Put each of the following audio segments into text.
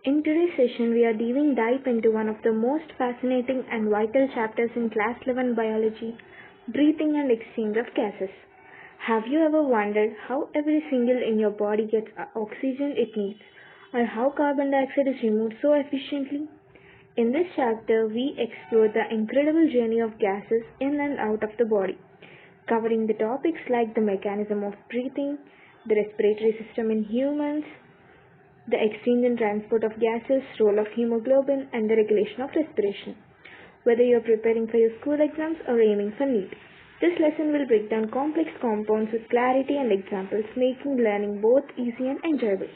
In today's session, we are diving deep into one of the most fascinating and vital chapters in Class 11 biology, breathing and exchange of gases. Have you ever wondered how every single in your body gets oxygen it needs, or how carbon dioxide is removed so efficiently? In this chapter, we explore the incredible journey of gases in and out of the body, covering the topics like the mechanism of breathing, the respiratory system in humans, the exchange and transport of gases, role of hemoglobin, and the regulation of respiration. Whether you are preparing for your school exams or aiming for NEET, this lesson will break down complex compounds with clarity and examples, making learning both easy and enjoyable.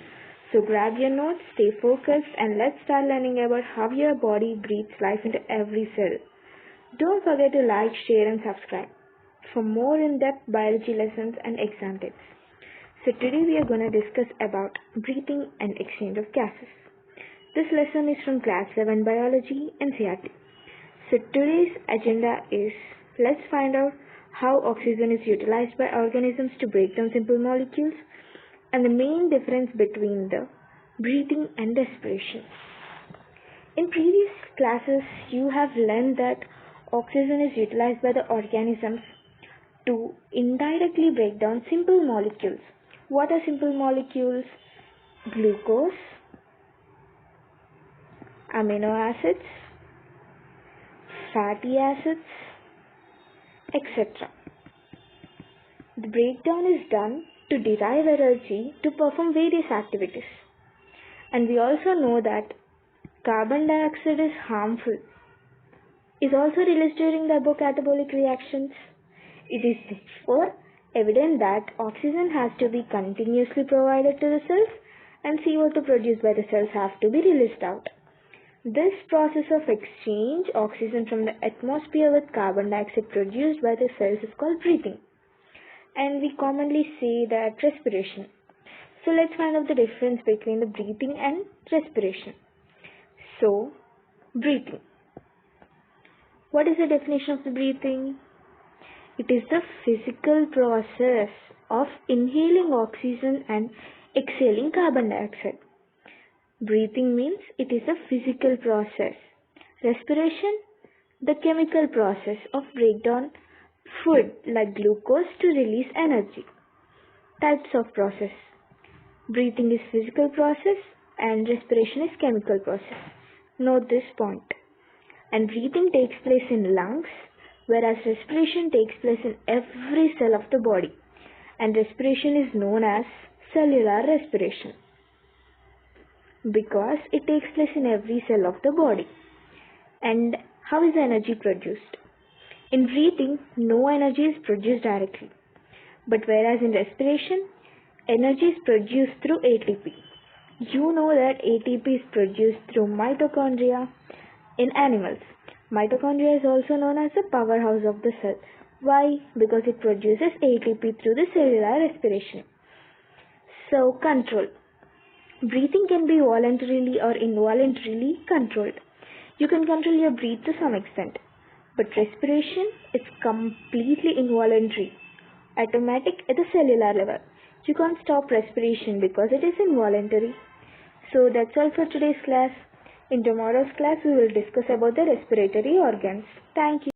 So grab your notes, stay focused, and let's start learning about how your body breathes life into every cell. Don't forget to like, share, and subscribe for more in-depth biology lessons and exam tips. So today we are going to discuss about breathing and exchange of gases. This lesson is from Class 11 Biology NCERT. So today's agenda is, let's find out how oxygen is utilized by organisms to break down simple molecules and the main difference between the breathing and respiration. In previous classes, you have learned that oxygen is utilized by the organisms to indirectly break down simple molecules. What are simple molecules? Glucose, amino acids, fatty acids, etc. The breakdown is done to derive energy to perform various activities. And we also know that carbon dioxide is harmful, is also released during the above catabolic reactions. It is therefore evident that oxygen has to be continuously provided to the cells and CO2 produced by the cells have to be released out. This process of exchange oxygen from the atmosphere with carbon dioxide produced by the cells is called breathing. And we commonly say that respiration. So let's find out the difference between the breathing and respiration. So, breathing. What is the definition of the breathing? It is the physical process of inhaling oxygen and exhaling carbon dioxide. Breathing means it is a physical process. Respiration, the chemical process of breakdown food like glucose to release energy. Types of process. Breathing is physical process and respiration is chemical process. Note this point. And breathing takes place in lungs, whereas respiration takes place in every cell of the body, and respiration is known as cellular respiration because it takes place in every cell of the body. And how is energy produced? In breathing, no energy is produced directly, but whereas in respiration, energy is produced through ATP. You know that ATP is produced through mitochondria in animals. Mitochondria is also known as the powerhouse of the cell. Why? Because it produces ATP through the cellular respiration. So, control. Breathing can be voluntarily or involuntarily controlled. You can control your breath to some extent. But respiration is completely involuntary, automatic at the cellular level. You can't stop respiration because it is involuntary. So, that's all for today's class. In tomorrow's class, we will discuss about the respiratory organs. Thank you.